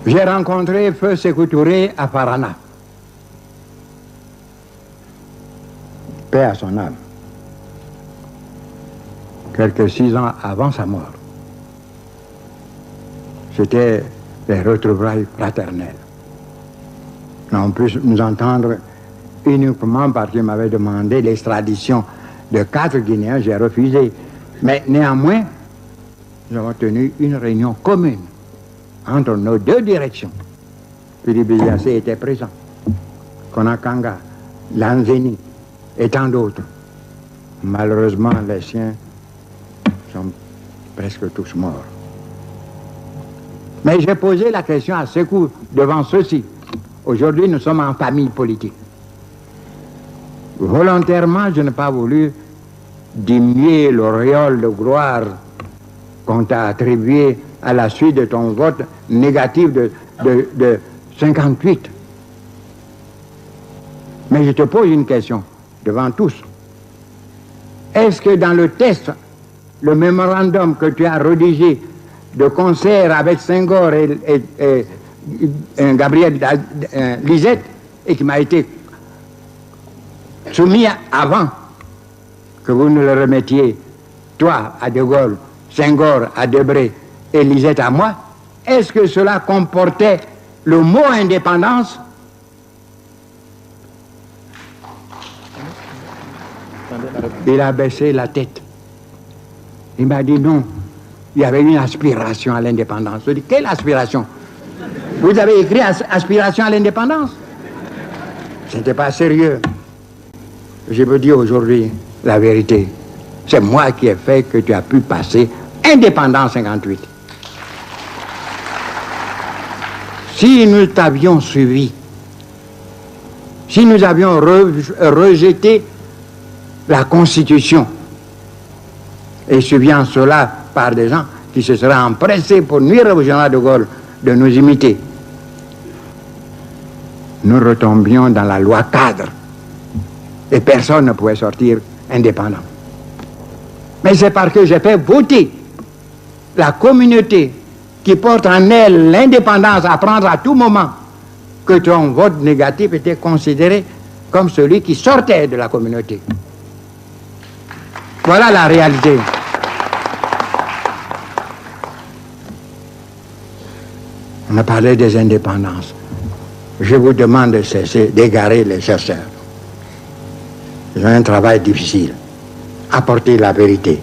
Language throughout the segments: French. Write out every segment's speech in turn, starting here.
J'ai rencontré Feu Sékou Touré à Parana. Paix à son âme. Quelques 6 ans avant sa mort. C'était les retrouvailles fraternelles. On peut nous entendre uniquement parce qu'il m'avait demandé l'extradition de 4 Guinéens, j'ai refusé. Mais néanmoins, nous avons tenu une réunion commune entre nos 2 directions. Philippe Biassé était présent, Konakanga, Lanzeni et tant d'autres. Malheureusement, les siens sont presque tous morts. Mais j'ai posé la question à Sékou devant ceux-ci. Aujourd'hui, nous sommes en famille politique. Volontairement, je n'ai pas voulu diminuer l'auréole de gloire qu'on t'a attribué à la suite de ton vote négatif de 58. Mais je te pose une question devant tous. Est-ce que dans le test, le mémorandum que tu as rédigé de concert avec Senghor et Gabriel Lisette, et qui m'a été soumis avant que vous ne le remettiez, toi à De Gaulle, Senghor à Debré et Lisette à moi, est-ce que cela comportait le mot indépendance? Il a baissé la tête. Il m'a dit non, il y avait une aspiration à l'indépendance. Je dis, quelle aspiration? Vous avez écrit aspiration à l'indépendance? Ce n'était pas sérieux. Je veux dire aujourd'hui la vérité. C'est moi qui ai fait que tu as pu passer indépendant en 58. Si nous t'avions suivi, si nous avions rejeté la Constitution et suivi en cela par des gens qui se seraient empressés pour nuire au général de Gaulle de nous imiter, nous retombions dans la loi cadre et personne ne pouvait sortir indépendant. Mais c'est parce que j'ai fait voter la communauté qui porte en elle l'indépendance à prendre à tout moment que ton vote négatif était considéré comme celui qui sortait de la communauté. Voilà la réalité. On a parlé des indépendances. Je vous demande de cesser d'égarer les chercheurs. Ils ont un travail difficile. Apporter la vérité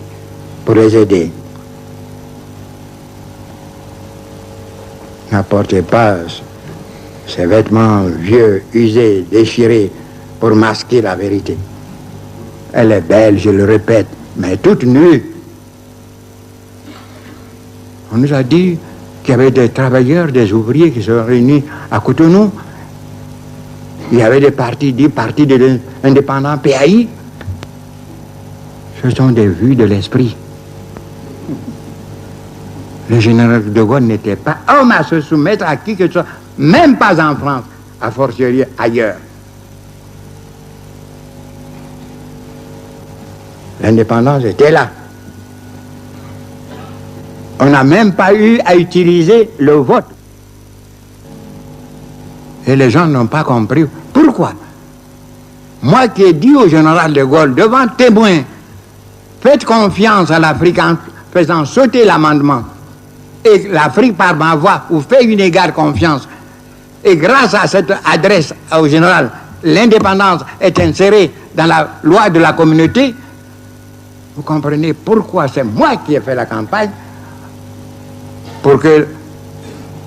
pour les aider. N'apportez pas ces vêtements vieux, usés, déchirés pour masquer la vérité. Elle est belle, je le répète, mais toute nue. On nous a dit qu'il y avait des travailleurs, des ouvriers qui se sont réunis à Cotonou. Il y avait des partis, 10 partis de l'indépendant PAI. Ce sont des vues de l'esprit. Le général de Gaulle n'était pas homme à se soumettre à qui que ce soit, même pas en France, a fortiori ailleurs. L'indépendance était là. On n'a même pas eu à utiliser le vote. Et les gens n'ont pas compris. Pourquoi? Moi qui ai dit au général de Gaulle, devant témoins, faites confiance à l'Afrique en faisant sauter l'amendement. Et l'Afrique, par ma voix, vous fait une égale confiance. Et grâce à cette adresse au général, l'indépendance est insérée dans la loi de la communauté. Vous comprenez pourquoi c'est moi qui ai fait la campagne pour que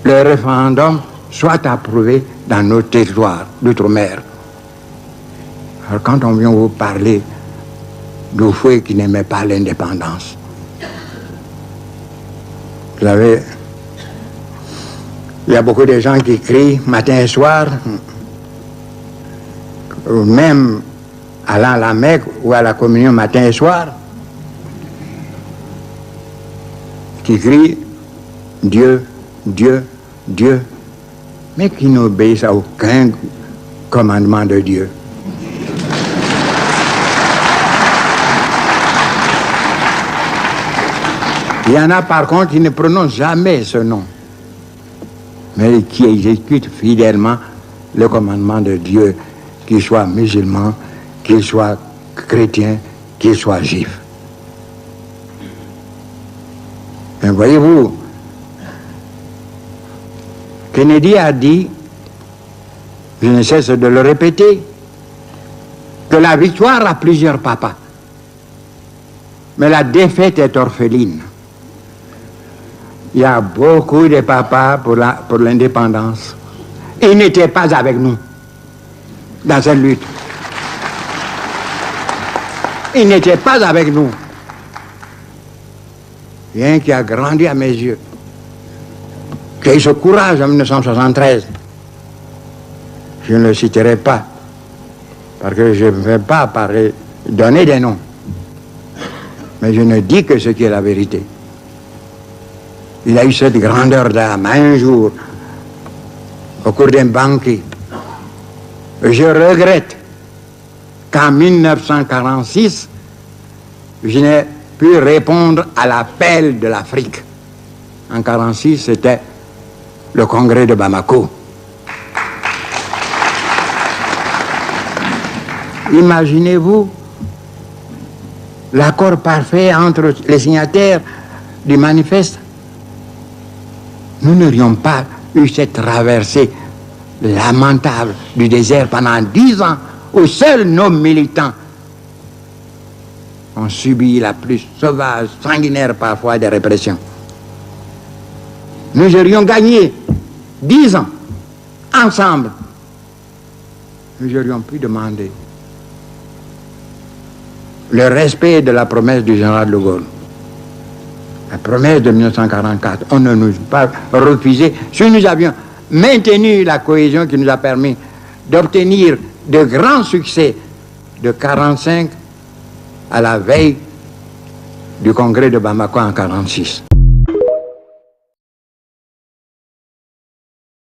le référendum soit approuvé dans nos territoires d'outre-mer. Alors quand on vient vous parler d'Houphouët qui n'aimait pas l'indépendance, vous savez, il y a beaucoup de gens qui crient matin et soir, ou même allant à la Mecque ou à la communion matin et soir, qui crient Dieu, Dieu, Dieu, mais qui n'obéissent à aucun commandement de Dieu. Il y en a par contre qui ne prononcent jamais ce nom. mais qui exécute fidèlement le commandement de Dieu, qu'il soit musulman, qu'il soit chrétien, qu'il soit juif. Mais voyez-vous, Kennedy a dit, je ne cesse de le répéter, que la victoire a plusieurs papas, mais la défaite est orpheline. Il y a beaucoup de papas pour l'indépendance. Ils n'étaient pas avec nous dans cette lutte. Ils n'étaient pas avec nous. Il y a un qui a grandi à mes yeux, qui a eu ce courage en 1973. Je ne le citerai pas, parce que je ne vais pas donner des noms. Mais je ne dis que ce qui est la vérité. Il a eu cette grandeur d'âme un jour, au cours d'un banquet. Je regrette qu'en 1946, je n'ai pu répondre à l'appel de l'Afrique. En 1946, c'était le congrès de Bamako. Imaginez-vous l'accord parfait entre les signataires du manifeste. Nous n'aurions pas eu cette traversée lamentable du désert pendant 10 ans, où seuls nos militants ont subi la plus sauvage, sanguinaire parfois des répressions. Nous aurions gagné 10 ans, ensemble. Nous aurions pu demander le respect de la promesse du général de Gaulle. La promesse de 1944, on ne nous a pas refusé. Si nous avions maintenu la cohésion qui nous a permis d'obtenir de grands succès de 1945 à la veille du congrès de Bamako en 1946.